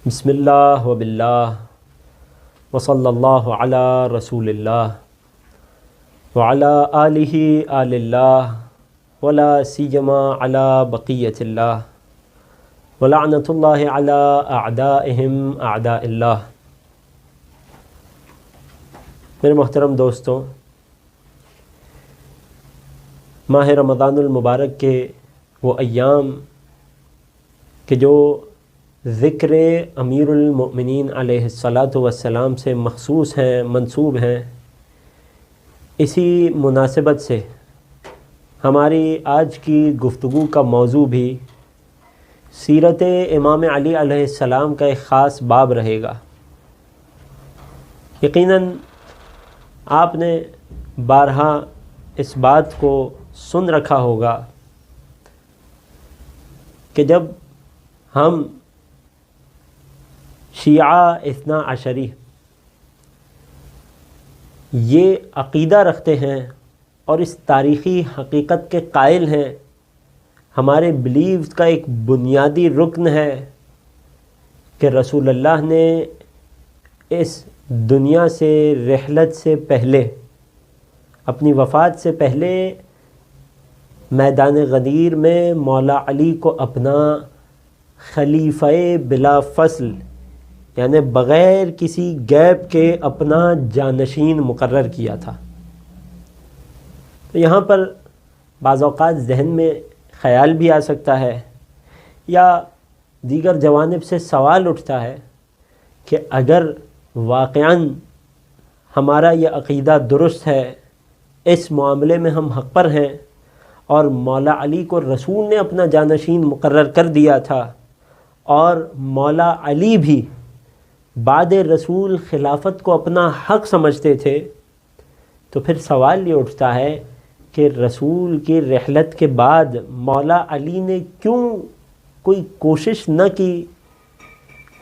بسم اللہ و باللہ وصلی اللہ علی رسول اللہ وعلی آلہ آل اللہ ولا سیما علی بقیت اللہ ولعنۃ اللہ علی اعدائہم اعداء اللہ۔ میرے محترم دوستوں، ماہ رمضان المبارک کے وہ ایام کہ جو ذکر امیر المؤمنین علیہ الصلاۃ والسلام سے مخصوص ہیں، منسوب ہیں، اسی مناسبت سے ہماری آج کی گفتگو کا موضوع بھی سیرت امام علی علیہ السلام کا ایک خاص باب رہے گا۔ یقیناً آپ نے بارہا اس بات کو سن رکھا ہوگا کہ جب ہم شیعہ اثنا عشری یہ عقیدہ رکھتے ہیں اور اس تاریخی حقیقت کے قائل ہیں، ہمارے بلیوز کا ایک بنیادی رکن ہے کہ رسول اللہ نے اس دنیا سے رحلت سے پہلے، اپنی وفات سے پہلے میدان غدیر میں مولا علی کو اپنا خلیفہ بلا فصل یعنی بغیر کسی گیپ کے اپنا جانشین مقرر کیا تھا۔ تو یہاں پر بعض اوقات ذہن میں خیال بھی آ سکتا ہے یا دیگر جوانب سے سوال اٹھتا ہے کہ اگر واقعاً ہمارا یہ عقیدہ درست ہے، اس معاملے میں ہم حق پر ہیں اور مولا علی کو رسول نے اپنا جانشین مقرر کر دیا تھا اور مولا علی بھی بعد رسول خلافت کو اپنا حق سمجھتے تھے، تو پھر سوال یہ اٹھتا ہے کہ رسول کی رحلت کے بعد مولا علی نے کیوں کوئی کوشش نہ کی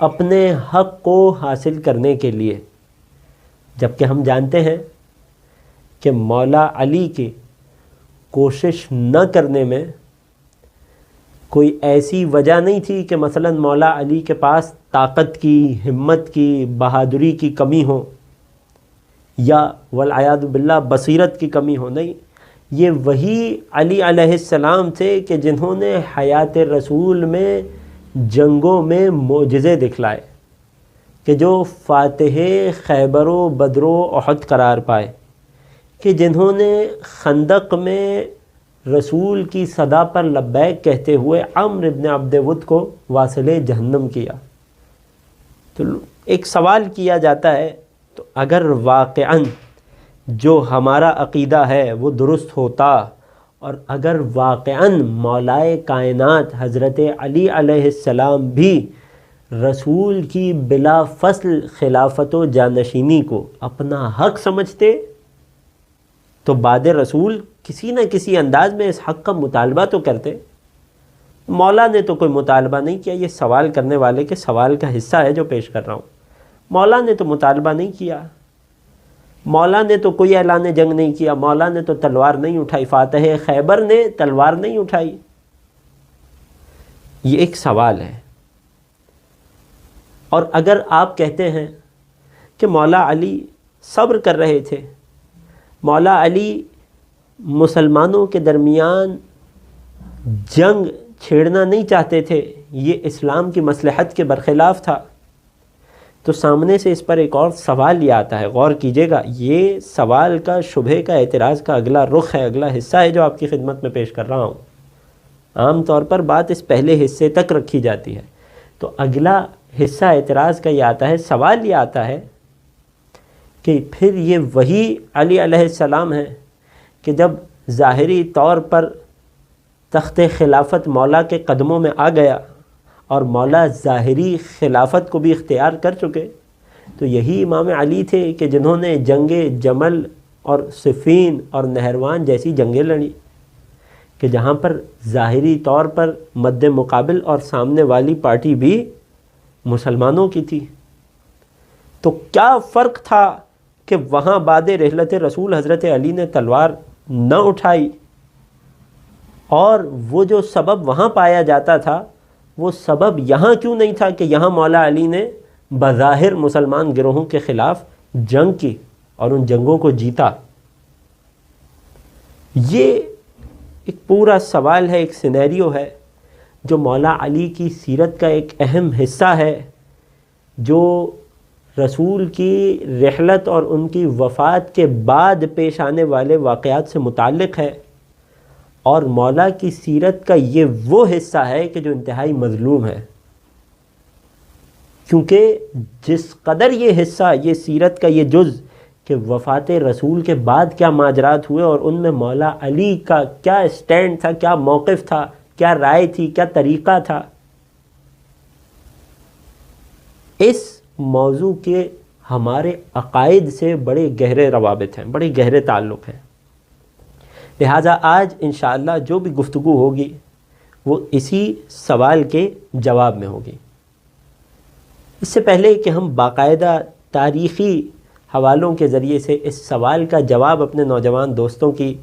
اپنے حق کو حاصل کرنے کے لیے، جبکہ ہم جانتے ہیں کہ مولا علی کی کوشش نہ کرنے میں کوئی ایسی وجہ نہیں تھی کہ مثلا مولا علی کے پاس طاقت کی، ہمت کی، بہادری کی کمی ہو یا والعیاذ باللہ بصیرت کی کمی ہو۔ نہیں، یہ وہی علی علیہ السلام تھے کہ جنہوں نے حیات رسول میں جنگوں میں معجزے دکھلائے، کہ جو فاتح خیبر و بدر و احد قرار پائے، کہ جنہوں نے خندق میں رسول کی صدا پر لبیک کہتے ہوئے عمرو بن عبد ود کو واصل جہنم کیا۔ تو ایک سوال کیا جاتا ہے، تو اگر واقعاً جو ہمارا عقیدہ ہے وہ درست ہوتا اور اگر واقعاً مولائے کائنات حضرت علی علیہ السلام بھی رسول کی بلا فصل خلافت و جانشینی کو اپنا حق سمجھتے تو بعد رسول کسی نہ کسی انداز میں اس حق کا مطالبہ تو کرتے۔ مولا نے تو کوئی مطالبہ نہیں کیا، یہ سوال کرنے والے کے سوال کا حصہ ہے جو پیش کر رہا ہوں۔ مولا نے تو مطالبہ نہیں کیا، مولا نے تو کوئی اعلان جنگ نہیں کیا، مولا نے تو تلوار نہیں اٹھائی، فاتح خیبر نے تلوار نہیں اٹھائی۔ یہ ایک سوال ہے۔ اور اگر آپ کہتے ہیں کہ مولا علی صبر کر رہے تھے، مولا علی مسلمانوں کے درمیان جنگ چھیڑنا نہیں چاہتے تھے، یہ اسلام کی مصلحت کے برخلاف تھا، تو سامنے سے اس پر ایک اور سوال یہ آتا ہے، غور کیجئے گا، یہ سوال کا شبہے کا اعتراض کا اگلا رخ ہے، اگلا حصہ ہے جو آپ کی خدمت میں پیش کر رہا ہوں۔ عام طور پر بات اس پہلے حصے تک رکھی جاتی ہے، تو اگلا حصہ اعتراض کا یہ آتا ہے، سوال یہ آتا ہے کہ پھر یہ وہی علی علیہ السلام ہے کہ جب ظاہری طور پر تخت خلافت مولا کے قدموں میں آ گیا اور مولا ظاہری خلافت کو بھی اختیار کر چکے، تو یہی امام علی تھے کہ جنہوں نے جنگ جمل اور صفین اور نہروان جیسی جنگیں لڑی، کہ جہاں پر ظاہری طور پر مد مقابل اور سامنے والی پارٹی بھی مسلمانوں کی تھی۔ تو کیا فرق تھا کہ وہاں بعد رحلت رسول حضرت علی نے تلوار نہ اٹھائی، اور وہ جو سبب وہاں پایا جاتا تھا وہ سبب یہاں کیوں نہیں تھا کہ یہاں مولا علی نے بظاہر مسلمان گروہوں کے خلاف جنگ کی اور ان جنگوں کو جیتا؟ یہ ایک پورا سوال ہے، ایک سینیریو ہے جو مولا علی کی سیرت کا ایک اہم حصہ ہے، جو رسول کی رحلت اور ان کی وفات کے بعد پیش آنے والے واقعات سے متعلق ہے، اور مولا کی سیرت کا یہ وہ حصہ ہے کہ جو انتہائی مظلوم ہے، کیونکہ جس قدر یہ حصہ، یہ سیرت کا یہ جز کہ وفات رسول کے بعد کیا ماجرات ہوئے اور ان میں مولا علی کا کیا اسٹینڈ تھا، کیا موقف تھا، کیا رائے تھی، کیا طریقہ تھا، اس موضوع کے ہمارے عقائد سے بڑے گہرے روابط ہیں، بڑے گہرے تعلق ہیں۔ لہٰذا آج انشاءاللہ جو بھی گفتگو ہوگی وہ اسی سوال کے جواب میں ہوگی۔ اس سے پہلے کہ ہم باقاعدہ تاریخی حوالوں کے ذریعے سے اس سوال کا جواب اپنے نوجوان دوستوں کی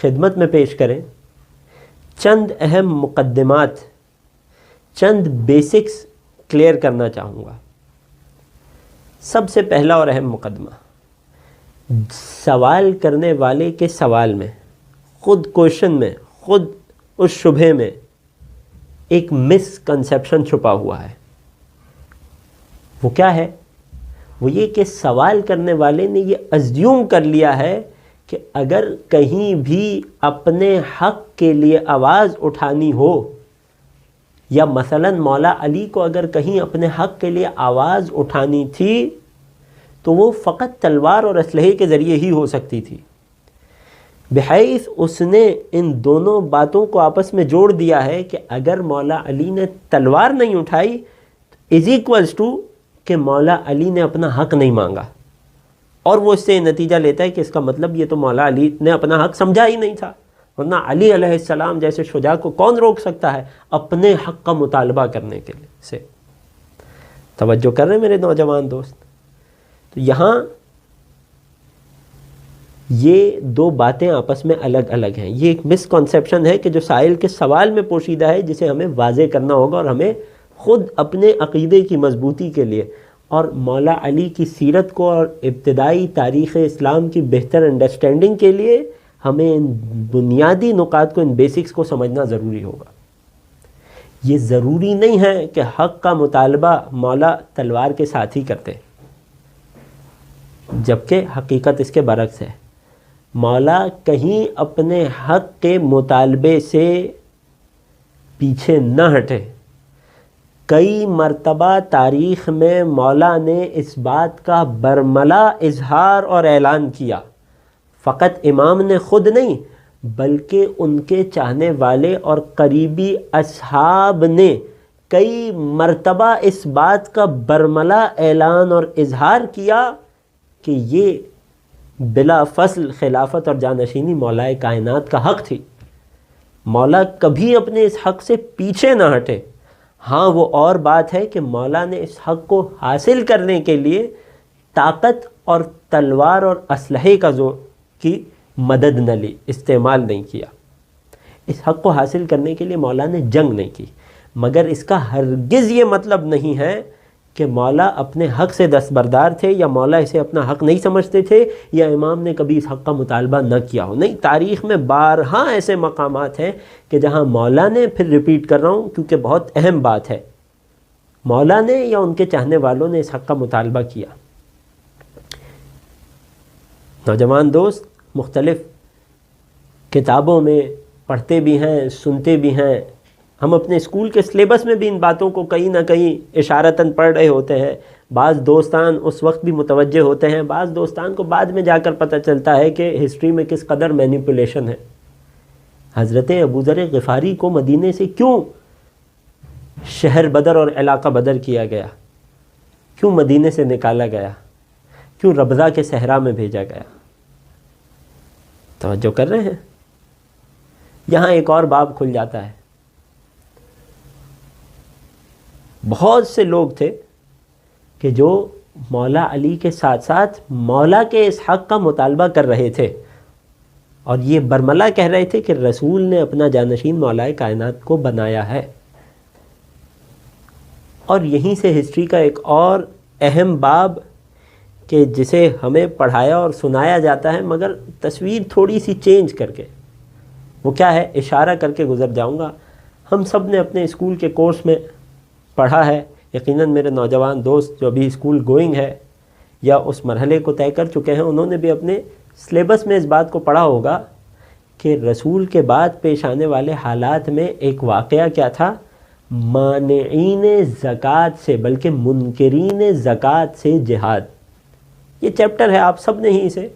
خدمت میں پیش کریں، چند اہم مقدمات، چند بیسکس کلیئر کرنا چاہوں گا۔ سب سے پہلا اور اہم مقدمہ، سوال کرنے والے کے سوال میں، خود کوشچن میں، خود اس شبہے میں ایک مس کنسیپشن چھپا ہوا ہے۔ وہ کیا ہے؟ وہ یہ کہ سوال کرنے والے نے یہ ازیوم کر لیا ہے کہ اگر کہیں بھی اپنے حق کے لیے آواز اٹھانی ہو، یا مثلاً مولا علی کو اگر کہیں اپنے حق کے لیے آواز اٹھانی تھی تو وہ فقط تلوار اور اسلحے کے ذریعے ہی ہو سکتی تھی، بحیث اس نے ان دونوں باتوں کو آپس میں جوڑ دیا ہے کہ اگر مولا علی نے تلوار نہیں اٹھائی از ایکولز ٹو کہ مولا علی نے اپنا حق نہیں مانگا، اور وہ اس سے نتیجہ لیتا ہے کہ اس کا مطلب یہ تو مولا علی نے اپنا حق سمجھا ہی نہیں تھا، ورنہ علی علیہ السلام جیسے شجاع کو کون روک سکتا ہے اپنے حق کا مطالبہ کرنے کے لیے سے۔ توجہ کر رہے ہیں میرے نوجوان دوست؟ تو یہاں یہ دو باتیں آپس میں الگ الگ ہیں۔ یہ ایک مس کنسیپشن ہے کہ جو سائل کے سوال میں پوشیدہ ہے، جسے ہمیں واضح کرنا ہوگا، اور ہمیں خود اپنے عقیدے کی مضبوطی کے لیے اور مولا علی کی سیرت کو اور ابتدائی تاریخ اسلام کی بہتر انڈرسٹینڈنگ کے لیے ہمیں ان بنیادی نکات کو، ان بیسکس کو سمجھنا ضروری ہوگا۔ یہ ضروری نہیں ہے کہ حق کا مطالبہ مولا تلوار کے ساتھ ہی کرتے، جبکہ حقیقت اس کے برعکس ہے۔ مولا کہیں اپنے حق کے مطالبے سے پیچھے نہ ہٹے۔ کئی مرتبہ تاریخ میں مولا نے اس بات کا برملا اظہار اور اعلان کیا، فقط امام نے خود نہیں بلکہ ان کے چاہنے والے اور قریبی اصحاب نے کئی مرتبہ اس بات کا برملا اعلان اور اظہار کیا کہ یہ بلا فصل خلافت اور جانشینی مولا کائنات کا حق تھی۔ مولا کبھی اپنے اس حق سے پیچھے نہ ہٹے۔ ہاں وہ اور بات ہے کہ مولا نے اس حق کو حاصل کرنے کے لیے طاقت اور تلوار اور اسلحے کا زور کی مدد نہ لی، استعمال نہیں کیا۔ اس حق کو حاصل کرنے کے لیے مولا نے جنگ نہیں کی، مگر اس کا ہرگز یہ مطلب نہیں ہے کہ مولا اپنے حق سے دستبردار تھے، یا مولا اسے اپنا حق نہیں سمجھتے تھے، یا امام نے کبھی اس حق کا مطالبہ نہ کیا ہو۔ نہیں، تاریخ میں بارہا ایسے مقامات ہیں کہ جہاں مولا نے، پھر ریپیٹ کر رہا ہوں کیونکہ بہت اہم بات ہے، مولا نے یا ان کے چاہنے والوں نے اس حق کا مطالبہ کیا۔ نوجوان دوست مختلف کتابوں میں پڑھتے بھی ہیں، سنتے بھی ہیں، ہم اپنے اسکول کے سلیبس میں بھی ان باتوں کو کہیں نہ کہیں اشارتاً پڑھ رہے ہوتے ہیں۔ بعض دوستان اس وقت بھی متوجہ ہوتے ہیں، بعض دوستان کو بعد میں جا کر پتہ چلتا ہے کہ ہسٹری میں کس قدر مینیپولیشن ہے۔ حضرت ابوذر غفاری کو مدینے سے کیوں شہر بدر اور علاقہ بدر کیا گیا؟ کیوں مدینے سے نکالا گیا؟ کیوں ربضہ کے صحرا میں بھیجا گیا؟ توجہ کر رہے ہیں؟ یہاں ایک اور باب کھل جاتا ہے۔ بہت سے لوگ تھے کہ جو مولا علی کے ساتھ ساتھ مولا کے اس حق کا مطالبہ کر رہے تھے، اور یہ برملا کہہ رہے تھے کہ رسول نے اپنا جانشین مولا کائنات کو بنایا ہے۔ اور یہیں سے ہسٹری کا ایک اور اہم باب کہ جسے ہمیں پڑھایا اور سنایا جاتا ہے مگر تصویر تھوڑی سی چینج کر کے، وہ کیا ہے، اشارہ کر کے گزر جاؤں گا۔ ہم سب نے اپنے اسکول کے کورس میں پڑھا ہے، یقیناً میرے نوجوان دوست جو ابھی اسکول گوئنگ ہے یا اس مرحلے کو طے کر چکے ہیں، انہوں نے بھی اپنے سلیبس میں اس بات کو پڑھا ہوگا کہ رسول کے بعد پیش آنے والے حالات میں ایک واقعہ کیا تھا، مانعین زکوٰۃ سے بلکہ منکرین زکوٰۃ سے جہاد۔ یہ چیپٹر ہے، آپ سب نے ہی اسے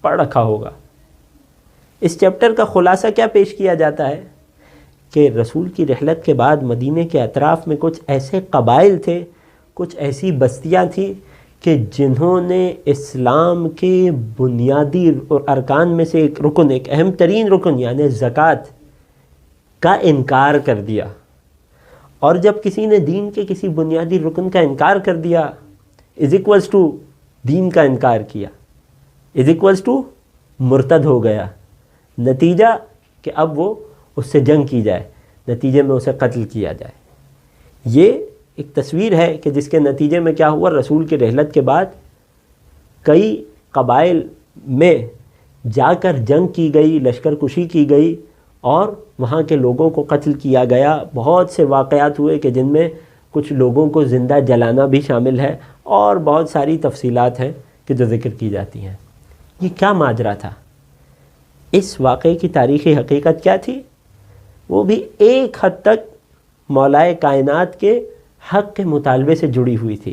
پڑھ رکھا ہوگا۔ اس چیپٹر کا خلاصہ کیا پیش کیا جاتا ہے کہ رسول کی رحلت کے بعد مدینے کے اطراف میں کچھ ایسے قبائل تھے، کچھ ایسی بستیاں تھیں کہ جنہوں نے اسلام کے بنیادی ارکان میں سے ایک رکن، ایک اہم ترین رکن یعنی زکوٰۃ کا انکار کر دیا۔ اور جب کسی نے دین کے کسی بنیادی رکن کا انکار کر دیا از ایکولز ٹو دین کا انکار کیا، از ایکولز ٹو مرتد ہو گیا۔ نتیجہ کہ اب وہ اس سے جنگ کی جائے، نتیجے میں اسے قتل کیا جائے۔ یہ ایک تصویر ہے کہ جس کے نتیجے میں کیا ہوا، رسول کی رحلت کے بعد کئی قبائل میں جا کر جنگ کی گئی، لشکر کشی کی گئی اور وہاں کے لوگوں کو قتل کیا گیا۔ بہت سے واقعات ہوئے کہ جن میں کچھ لوگوں کو زندہ جلانا بھی شامل ہے اور بہت ساری تفصیلات ہیں کہ جو ذکر کی جاتی ہیں۔ یہ کیا ماجرا تھا؟ اس واقعے کی تاریخی حقیقت کیا تھی؟ وہ بھی ایک حد تک مولائے کائنات کے حق کے مطالبے سے جڑی ہوئی تھی۔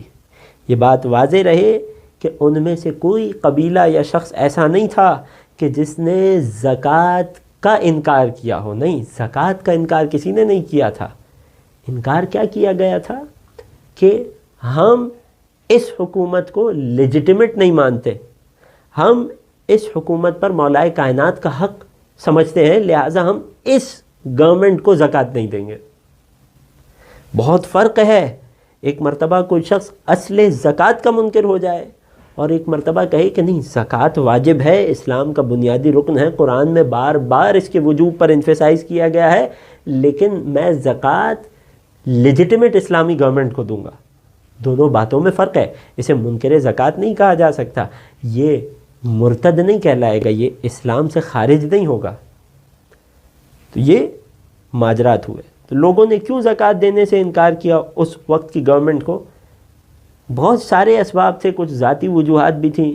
یہ بات واضح رہے کہ ان میں سے کوئی قبیلہ یا شخص ایسا نہیں تھا کہ جس نے زکوٰۃ کا انکار کیا ہو۔ نہیں، زکوٰۃ کا انکار کسی نے نہیں کیا تھا۔ انکار کیا کیا گیا تھا کہ ہم اس حکومت کو لیجیٹیمیٹ نہیں مانتے، ہم اس حکومت پر مولائے کائنات کا حق سمجھتے ہیں، لہٰذا ہم اس گورنمنٹ کو زکوٰۃ نہیں دیں گے۔ بہت فرق ہے، ایک مرتبہ کوئی شخص اصل زکوٰۃ کا منکر ہو جائے اور ایک مرتبہ کہے کہ نہیں، زکوٰۃ واجب ہے، اسلام کا بنیادی رکن ہے، قرآن میں بار بار اس کے وجوب پر انفسائز کیا گیا ہے، لیکن میں زکوٰۃ لیجیٹیمیٹ اسلامی گورنمنٹ کو دوں گا۔ دونوں باتوں میں فرق ہے۔ اسے منکر زکوٰۃ نہیں کہا جا سکتا، یہ مرتد نہیں کہلائے گا، یہ اسلام سے خارج نہیں ہوگا۔ تو یہ ماجرات ہوئے۔ تو لوگوں نے کیوں زکوٰۃ دینے سے انکار کیا اس وقت کی گورنمنٹ کو؟ بہت سارے اسباب تھے، کچھ ذاتی وجوہات بھی تھیں،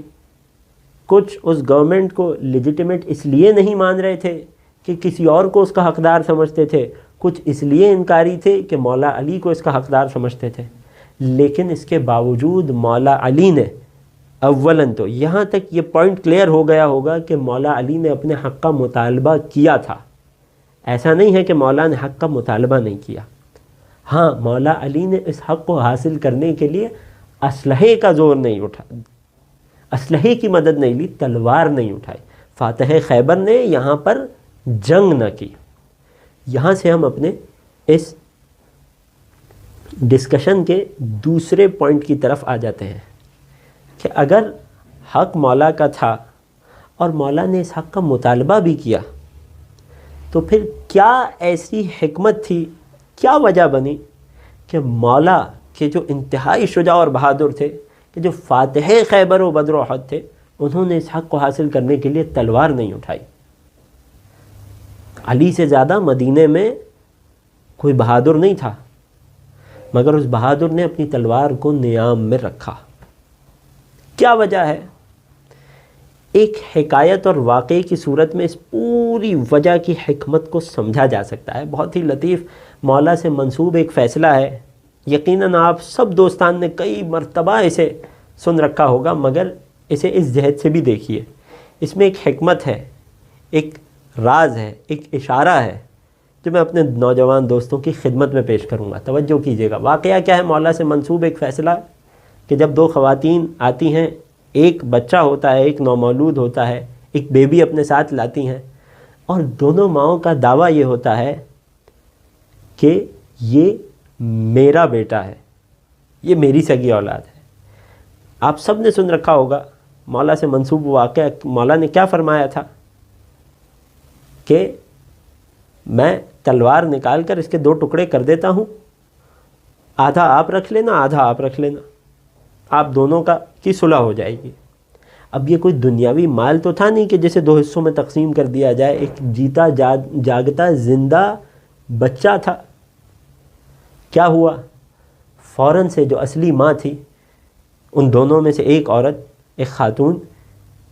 کچھ اس گورنمنٹ کو لیجیٹیمیٹ اس لیے نہیں مان رہے تھے کہ کسی اور کو اس کا حقدار سمجھتے تھے، کچھ اس لیے انکاری تھے کہ مولا علی کو اس کا حقدار سمجھتے تھے۔ لیکن اس کے باوجود مولا علی نے اولاً تو یہاں تک یہ پوائنٹ کلیئر ہو گیا ہوگا کہ مولا علی نے اپنے حق کا مطالبہ کیا تھا۔ ایسا نہیں ہے کہ مولا نے حق کا مطالبہ نہیں کیا، ہاں مولا علی نے اس حق کو حاصل کرنے کے لیے اسلحے کا زور نہیں اٹھایا، اسلحے کی مدد نہیں لی، تلوار نہیں اٹھائی۔ فاتح خیبر نے یہاں پر جنگ نہ کی۔ یہاں سے ہم اپنے اس ڈسکشن کے دوسرے پوائنٹ کی طرف آ جاتے ہیں کہ اگر حق مولا کا تھا اور مولا نے اس حق کا مطالبہ بھی کیا تو پھر کیا ایسی حکمت تھی، کیا وجہ بنی کہ مولا کے جو انتہائی شجاع اور بہادر تھے، کہ جو فاتح خیبر و بدر و احد تھے، انہوں نے اس حق کو حاصل کرنے کے لیے تلوار نہیں اٹھائی؟ علی سے زیادہ مدینے میں کوئی بہادر نہیں تھا، مگر اس بہادر نے اپنی تلوار کو نیام میں رکھا۔ کیا وجہ ہے؟ ایک حکایت اور واقعے کی صورت میں اس پوری وجہ کی حکمت کو سمجھا جا سکتا ہے۔ بہت ہی لطیف مولا سے منسوب ایک فیصلہ ہے، یقیناً آپ سب دوستان نے کئی مرتبہ اسے سن رکھا ہوگا، مگر اسے اس جہت سے بھی دیکھیے۔ اس میں ایک حکمت ہے، ایک راز ہے، ایک اشارہ ہے جو میں اپنے نوجوان دوستوں کی خدمت میں پیش کروں گا۔ توجہ کیجیے گا۔ واقعہ کیا ہے؟ مولا سے منسوب ایک فیصلہ کہ جب دو خواتین آتی ہیں، ایک بچہ ہوتا ہے، ایک نومولود ہوتا ہے، ایک بیبی اپنے ساتھ لاتی ہیں، اور دونوں ماؤں کا دعویٰ یہ ہوتا ہے کہ یہ میرا بیٹا ہے، یہ میری سگی اولاد ہے۔ آپ سب نے سن رکھا ہوگا مولا سے منسوب واقعہ۔ مولا نے کیا فرمایا تھا کہ میں تلوار نکال کر اس کے دو ٹکڑے کر دیتا ہوں، آدھا آپ رکھ لینا آدھا آپ رکھ لینا، آپ دونوں کی صلح ہو جائے گی۔ اب یہ کوئی دنیاوی مال تو تھا نہیں کہ جسے 2 حصوں میں تقسیم کر دیا جائے، ایک جیتا جاگتا زندہ بچہ تھا۔ کیا ہوا؟ فوراً سے جو اصلی ماں تھی، ان دونوں میں سے ایک عورت، ایک خاتون،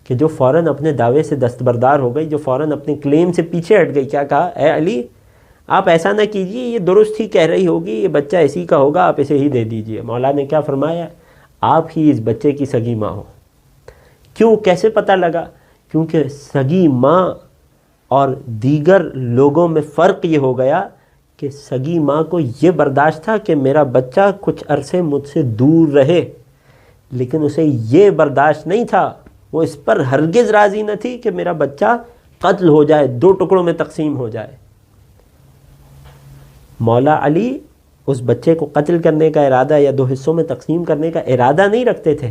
کہ جو فوراً اپنے دعوے سے دستبردار ہو گئی، جو فوراً اپنے کلیم سے پیچھے ہٹ گئی۔ کیا کہا؟ اے علی، آپ ایسا نہ کیجیے، یہ درست ہی کہہ رہی ہوگی، یہ بچہ اسی کا ہوگا، آپ اسے ہی دے دیجیے۔ مولا نے کیا فرمایا؟ آپ ہی اس بچے کی سگی ماں ہو۔ کیوں؟ کیسے پتہ لگا؟ کیونکہ سگی ماں اور دیگر لوگوں میں فرق یہ ہو گیا کہ سگی ماں کو یہ برداشت تھا کہ میرا بچہ کچھ عرصے مجھ سے دور رہے، لیکن اسے یہ برداشت نہیں تھا، وہ اس پر ہرگز راضی نہ تھی کہ میرا بچہ قتل ہو جائے، 2 ٹکڑوں میں تقسیم ہو جائے۔ مولا علی اس بچے کو قتل کرنے کا ارادہ یا 2 حصوں میں تقسیم کرنے کا ارادہ نہیں رکھتے تھے۔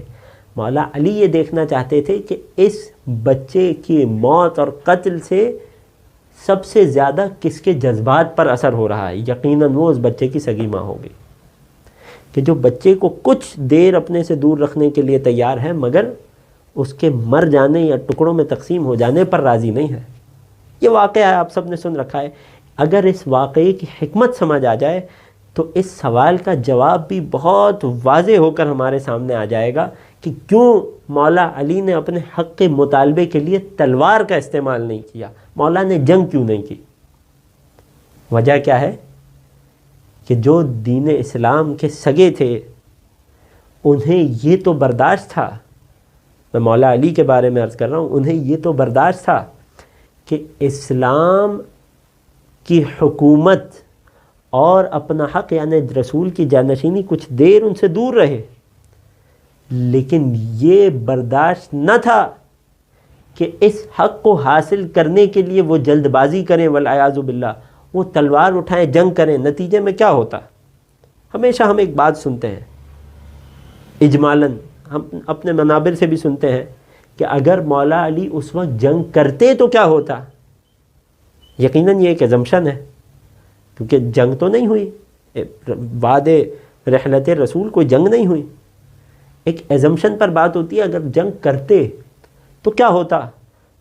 مولا علی یہ دیکھنا چاہتے تھے کہ اس بچے کی موت اور قتل سے سب سے زیادہ کس کے جذبات پر اثر ہو رہا ہے۔ یقیناً وہ اس بچے کی سگی ماں ہوگی کہ جو بچے کو کچھ دیر اپنے سے دور رکھنے کے لیے تیار ہے، مگر اس کے مر جانے یا ٹکڑوں میں تقسیم ہو جانے پر راضی نہیں ہے۔ یہ واقعہ آپ سب نے سن رکھا ہے۔ اگر اس واقعے کی حکمت سمجھ آ جائے تو اس سوال کا جواب بھی بہت واضح ہو کر ہمارے سامنے آ جائے گا کہ کیوں مولا علی نے اپنے حق کے مطالبے کے لیے تلوار کا استعمال نہیں کیا، مولا نے جنگ کیوں نہیں کی۔ وجہ کیا ہے؟ کہ جو دین اسلام کے سگے تھے انہیں یہ تو برداشت تھا، میں مولا علی کے بارے میں عرض کر رہا ہوں، انہیں یہ تو برداشت تھا کہ اسلام کی حکومت اور اپنا حق یعنی رسول کی جانشینی کچھ دیر ان سے دور رہے، لیکن یہ برداشت نہ تھا کہ اس حق کو حاصل کرنے کے لیے وہ جلد بازی کریں، والعیاذ باللہ وہ تلوار اٹھائیں، جنگ کریں۔ نتیجے میں کیا ہوتا؟ ہمیشہ ہم ایک بات سنتے ہیں اجمالاً، ہم اپنے منابر سے بھی سنتے ہیں کہ اگر مولا علی اس وقت جنگ کرتے تو کیا ہوتا۔ یقیناً یہ ایک ایزمپشن ہے، کیونکہ جنگ تو نہیں ہوئی، بعد رحلت رسول کوئی جنگ نہیں ہوئی، ایک ایزمپشن پر بات ہوتی ہے۔ اگر جنگ کرتے تو کیا ہوتا؟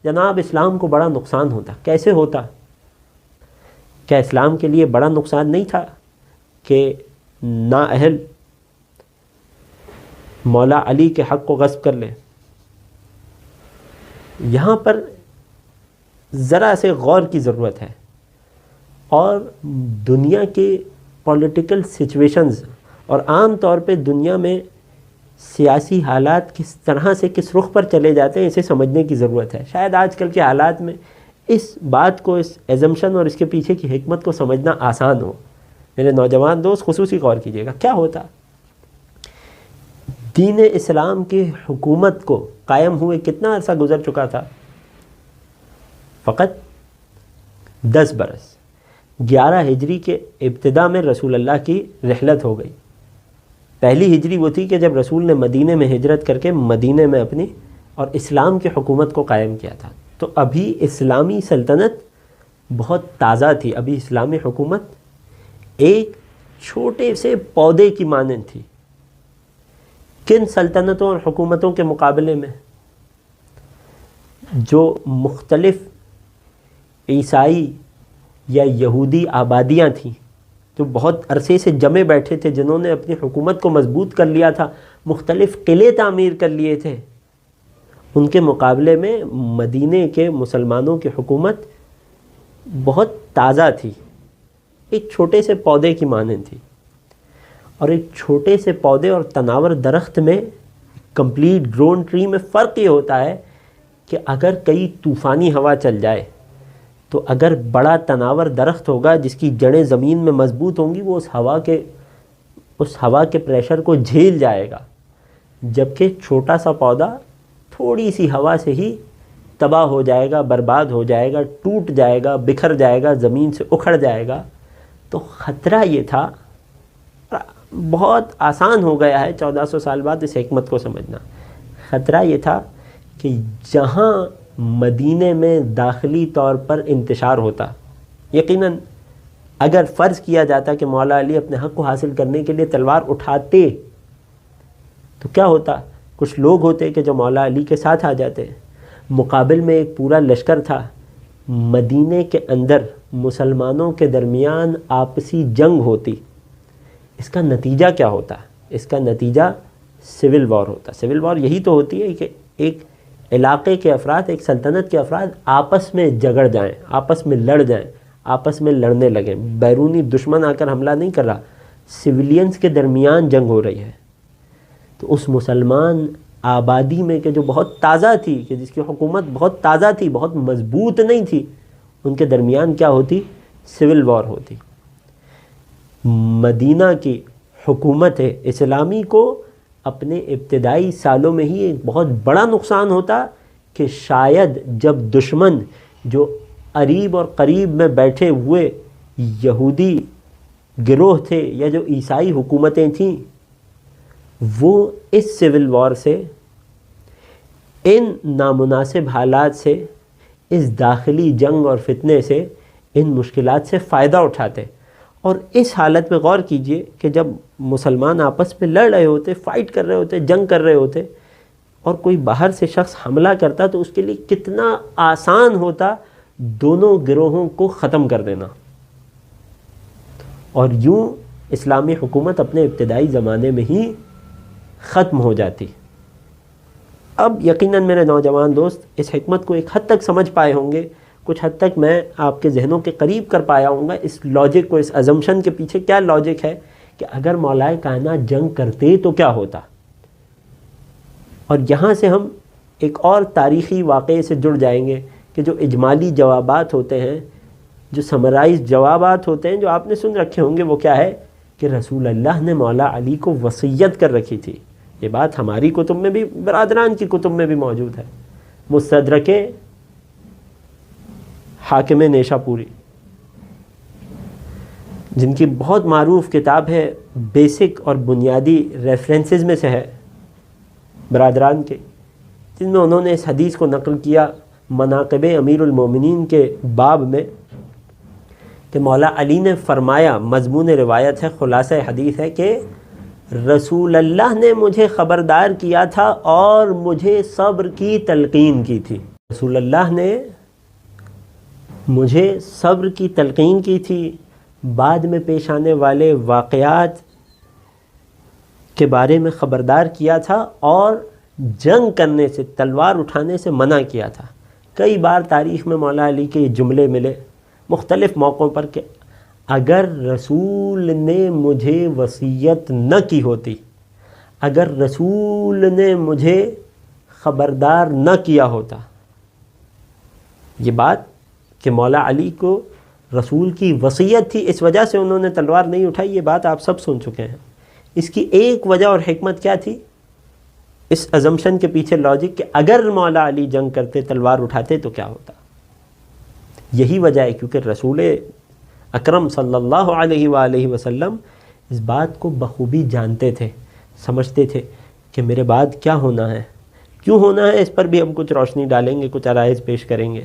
جناب اسلام کو بڑا نقصان ہوتا۔ کیسے ہوتا؟ کیا اسلام کے لیے بڑا نقصان نہیں تھا کہ نااہل مولا علی کے حق کو غصب کر لے؟ یہاں پر ذرا سے غور کی ضرورت ہے، اور دنیا کے پولیٹیکل سچویشنز اور عام طور پہ دنیا میں سیاسی حالات کس طرح سے کس رخ پر چلے جاتے ہیں، اسے سمجھنے کی ضرورت ہے۔ شاید آج کل کے حالات میں اس بات کو، اس ایزمپشن اور اس کے پیچھے کی حکمت کو سمجھنا آسان ہو۔ میرے نوجوان دوست خصوصی غور کیجیے گا، کیا ہوتا؟ دین اسلام کی حکومت کو قائم ہوئے کتنا عرصہ گزر چکا تھا؟ فقط 10 برس۔ 11 ہجری کے ابتدا میں رسول اللہ کی رحلت ہو گئی۔ پہلی ہجری وہ تھی کہ جب رسول نے مدینے میں ہجرت کر کے مدینے میں اپنی اور اسلام کی حکومت کو قائم کیا تھا۔ تو ابھی اسلامی سلطنت بہت تازہ تھی، ابھی اسلامی حکومت ایک چھوٹے سے پودے کی مانند تھی۔ کن سلطنتوں اور حکومتوں کے مقابلے میں؟ جو مختلف عیسائی یا یہودی آبادیاں تھیں، جو بہت عرصے سے جمے بیٹھے تھے، جنہوں نے اپنی حکومت کو مضبوط کر لیا تھا، مختلف قلعے تعمیر کر لیے تھے، ان کے مقابلے میں مدینے کے مسلمانوں کی حکومت بہت تازہ تھی، ایک چھوٹے سے پودے کی مانند تھی۔ اور ایک چھوٹے سے پودے اور تناور درخت میں، کمپلیٹ گرون ٹری میں فرق یہ ہوتا ہے کہ اگر کئی طوفانی ہوا چل جائے تو اگر بڑا تناور درخت ہوگا جس کی جڑیں زمین میں مضبوط ہوں گی، وہ اس ہوا کے پریشر کو جھیل جائے گا، جبکہ چھوٹا سا پودا تھوڑی سی ہوا سے ہی تباہ ہو جائے گا، برباد ہو جائے گا، ٹوٹ جائے گا، بکھر جائے گا، زمین سے اکھڑ جائے گا۔ تو خطرہ یہ تھا، بہت آسان ہو گیا ہے 1400 سال بعد اس حکمت کو سمجھنا، خطرہ یہ تھا کہ جہاں مدینے میں داخلی طور پر انتشار ہوتا، یقیناً اگر فرض کیا جاتا کہ مولا علی اپنے حق کو حاصل کرنے کے لیے تلوار اٹھاتے تو کیا ہوتا؟ کچھ لوگ ہوتے کہ جو مولا علی کے ساتھ آ جاتے، مقابل میں ایک پورا لشکر تھا، مدینے کے اندر مسلمانوں کے درمیان آپسی جنگ ہوتی، اس کا نتیجہ کیا ہوتا؟ اس کا نتیجہ سول وار ہوتا۔ سول وار یہی تو ہوتی ہے کہ ایک علاقے کے افراد، ایک سلطنت کے افراد آپس میں جگڑ جائیں، آپس میں لڑ جائیں، آپس میں لڑنے لگیں، بیرونی دشمن آ کر حملہ نہیں کر رہا، سویلینز کے درمیان جنگ ہو رہی ہے۔ تو اس مسلمان آبادی میں کہ جو بہت تازہ تھی، کہ جس کی حکومت بہت تازہ تھی، بہت مضبوط نہیں تھی، ان کے درمیان کیا ہوتی؟ سول وار ہوتی۔ مدینہ کی حکومت اسلامی کو اپنے ابتدائی سالوں میں ہی ایک بہت بڑا نقصان ہوتا کہ شاید جب دشمن جو قریب اور قریب میں بیٹھے ہوئے یہودی گروہ تھے یا جو عیسائی حکومتیں تھیں، وہ اس سول وار سے، ان نامناسب حالات سے، اس داخلی جنگ اور فتنے سے، ان مشکلات سے فائدہ اٹھاتے۔ اور اس حالت میں غور کیجئے کہ جب مسلمان آپس میں لڑ رہے ہوتے، فائٹ کر رہے ہوتے، جنگ کر رہے ہوتے، اور کوئی باہر سے شخص حملہ کرتا تو اس کے لیے کتنا آسان ہوتا دونوں گروہوں کو ختم کر دینا۔ اور یوں اسلامی حکومت اپنے ابتدائی زمانے میں ہی ختم ہو جاتی۔ اب یقیناً میرے نوجوان دوست اس حکمت کو ایک حد تک سمجھ پائے ہوں گے، کچھ حد تک میں آپ کے ذہنوں کے قریب کر پایا ہوں گا اس لاجک کو، اس ازمپشن کے پیچھے کیا لاجک ہے کہ اگر مولائے کائنات جنگ کرتے تو کیا ہوتا۔ اور یہاں سے ہم ایک اور تاریخی واقعے سے جڑ جائیں گے کہ جو اجمالی جوابات ہوتے ہیں، جو سمرائز جوابات ہوتے ہیں جو آپ نے سن رکھے ہوں گے، وہ کیا ہے کہ رسول اللہ نے مولا علی کو وصیت کر رکھی تھی۔ یہ بات ہماری کتب میں بھی، برادران کی کتب میں بھی موجود ہے۔ مستدرک حاکم نیشا پوری، جن کی بہت معروف کتاب ہے، بیسک اور بنیادی ریفرنسز میں سے ہے برادران کے، جن میں انہوں نے اس حدیث کو نقل کیا مناقب امیر المومنین کے باب میں کہ مولا علی نے فرمایا، مضمون روایت ہے، خلاصہ حدیث ہے کہ رسول اللہ نے مجھے خبردار کیا تھا اور مجھے صبر کی تلقین کی تھی۔ رسول اللہ نے مجھے صبر کی تلقین کی تھی، بعد میں پیش آنے والے واقعات کے بارے میں خبردار کیا تھا، اور جنگ کرنے سے، تلوار اٹھانے سے منع کیا تھا۔ کئی بار تاریخ میں مولا علی کے یہ جملے ملے مختلف موقعوں پر کہ اگر رسول نے مجھے وصیت نہ کی ہوتی، اگر رسول نے مجھے خبردار نہ کیا ہوتا، یہ بات کہ مولا علی کو رسول کی وصیت تھی، اس وجہ سے انہوں نے تلوار نہیں اٹھائی، یہ بات آپ سب سن چکے ہیں۔ اس کی ایک وجہ اور حکمت کیا تھی؟ اس ازمپشن کے پیچھے لاجک کہ اگر مولا علی جنگ کرتے، تلوار اٹھاتے تو کیا ہوتا۔ یہی وجہ ہے کیونکہ رسول اکرم صلی اللہ علیہ وآلہ وسلم اس بات کو بخوبی جانتے تھے، سمجھتے تھے کہ میرے بعد کیا ہونا ہے، کیوں ہونا ہے۔ اس پر بھی ہم کچھ روشنی ڈالیں گے، کچھ عرائض پیش کریں گے،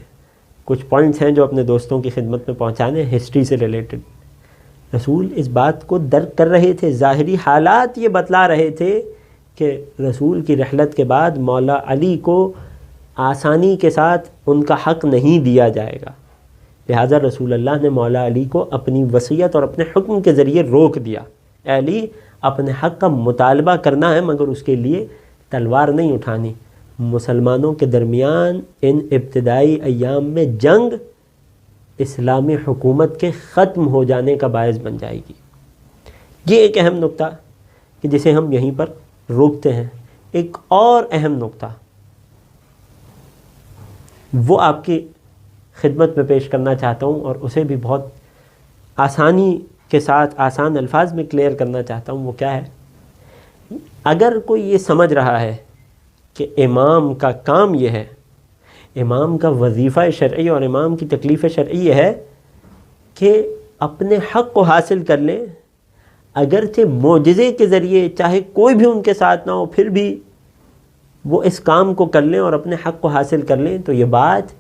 کچھ پوائنٹس ہیں جو اپنے دوستوں کی خدمت میں پہنچانے، ہسٹری سے ریلیٹڈ۔ رسول اس بات کو درک کر رہے تھے، ظاہری حالات یہ بتلا رہے تھے کہ رسول کی رحلت کے بعد مولا علی کو آسانی کے ساتھ ان کا حق نہیں دیا جائے گا، لہٰذا رسول اللہ نے مولا علی کو اپنی وصیت اور اپنے حکم کے ذریعے روک دیا، اے علی اپنے حق کا مطالبہ کرنا ہے مگر اس کے لیے تلوار نہیں اٹھانی۔ مسلمانوں کے درمیان ان ابتدائی ایام میں جنگ اسلامی حکومت کے ختم ہو جانے کا باعث بن جائے گی۔ یہ ایک اہم نقطہ کہ جسے ہم یہیں پر روکتے ہیں۔ ایک اور اہم نقطہ وہ آپ کی خدمت میں پیش کرنا چاہتا ہوں، اور اسے بھی بہت آسانی کے ساتھ آسان الفاظ میں کلیئر کرنا چاہتا ہوں۔ وہ کیا ہے؟ اگر کوئی یہ سمجھ رہا ہے کہ امام کا کام یہ ہے، امام کا وظیفہ شرعی اور امام کی تکلیف شرعی یہ ہے کہ اپنے حق کو حاصل کر لیں، اگرچہ معجزے کے ذریعے، چاہے کوئی بھی ان کے ساتھ نہ ہو، پھر بھی وہ اس کام کو کر لیں اور اپنے حق کو حاصل کر لیں، تو یہ بات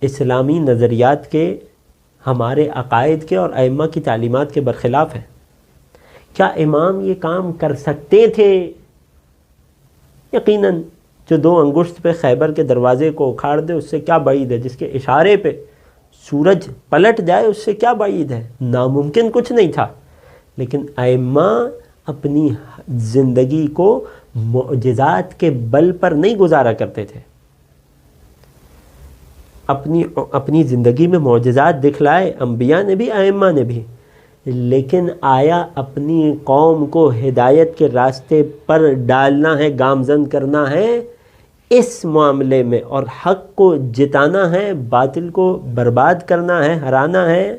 اسلامی نظریات کے ہمارے عقائد کے اور ائمہ کی تعلیمات کے برخلاف ہے؟ کیا امام یہ کام کر سکتے تھے؟ یقیناً جو 2 انگشت پہ خیبر کے دروازے کو اکھاڑ دے اس سے کیا بعید ہے، جس کے اشارے پہ سورج پلٹ جائے اس سے کیا بعید ہے؟ ناممکن کچھ نہیں تھا. لیکن ائمہ اپنی زندگی کو معجزات کے بل پر نہیں گزارا کرتے تھے. اپنی زندگی میں معجزات دکھلائے انبیاء نے بھی، ائمہ نے بھی، لیکن آیا اپنی قوم کو ہدایت کے راستے پر ڈالنا ہے، گامزن کرنا ہے اس معاملے میں، اور حق کو جتانا ہے، باطل کو برباد کرنا ہے، ہرانا ہے،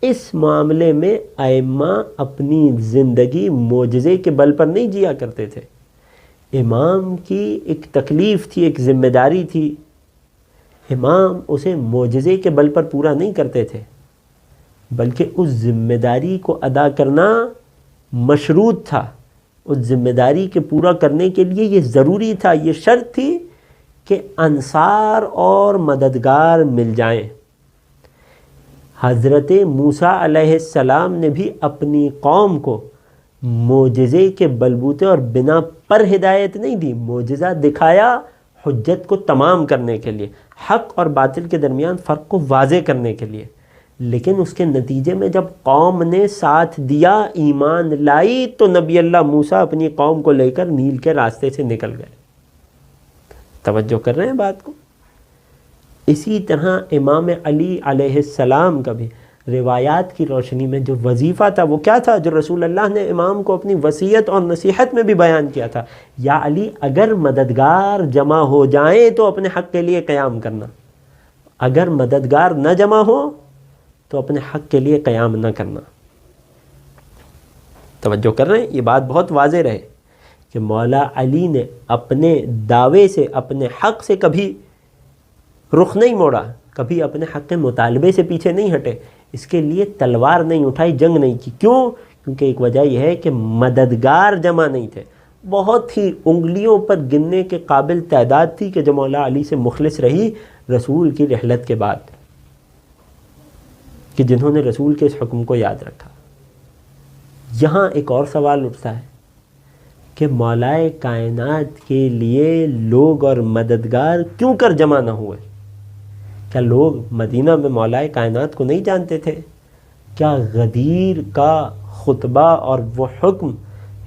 اس معاملے میں ائمہ اپنی زندگی معجزے کے بل پر نہیں جیا کرتے تھے. امام کی ایک تکلیف تھی، ایک ذمہ داری تھی، امام اسے معجزے کے بل پر پورا نہیں کرتے تھے، بلکہ اس ذمہ داری کو ادا کرنا مشروط تھا. اس ذمہ داری کے پورا کرنے کے لیے یہ ضروری تھا، یہ شرط تھی کہ انصار اور مددگار مل جائیں. حضرت موسیٰ علیہ السلام نے بھی اپنی قوم کو معجزے کے بلبوتے اور بنا پر ہدایت نہیں دی، معجزہ دکھایا حجت کو تمام کرنے کے لیے، حق اور باطل کے درمیان فرق کو واضح کرنے کے لیے. لیکن اس کے نتیجے میں جب قوم نے ساتھ دیا، ایمان لائی، تو نبی اللہ موسیٰ اپنی قوم کو لے کر نیل کے راستے سے نکل گئے. توجہ کر رہے ہیں بات کو؟ اسی طرح امام علی علیہ السلام کا بھی روایات کی روشنی میں جو وظیفہ تھا وہ کیا تھا، جو رسول اللہ نے امام کو اپنی وصیت اور نصیحت میں بھی بیان کیا تھا؟ یا علی، اگر مددگار جمع ہو جائیں تو اپنے حق کے لیے قیام کرنا، اگر مددگار نہ جمع ہو تو اپنے حق کے لیے قیام نہ کرنا. توجہ کر رہے ہیں؟ یہ بات بہت واضح رہے کہ مولا علی نے اپنے دعوے سے، اپنے حق سے کبھی رخ نہیں موڑا، کبھی اپنے حق کے مطالبے سے پیچھے نہیں ہٹے، اس کے لیے تلوار نہیں اٹھائی، جنگ نہیں کی. کیوں؟ کیونکہ ایک وجہ یہ ہے کہ مددگار جمع نہیں تھے. بہت ہی انگلیوں پر گننے کے قابل تعداد تھی کہ جو مولا علی سے مخلص رہی رسول کی رحلت کے بعد، کہ جنہوں نے رسول کے اس حکم کو یاد رکھا. یہاں ایک اور سوال اٹھتا ہے کہ مولائے کائنات کے لیے لوگ اور مددگار کیوں کر جمع نہ ہوئے؟ کیا لوگ مدینہ میں مولائے کائنات کو نہیں جانتے تھے؟ کیا غدیر کا خطبہ اور وہ حکم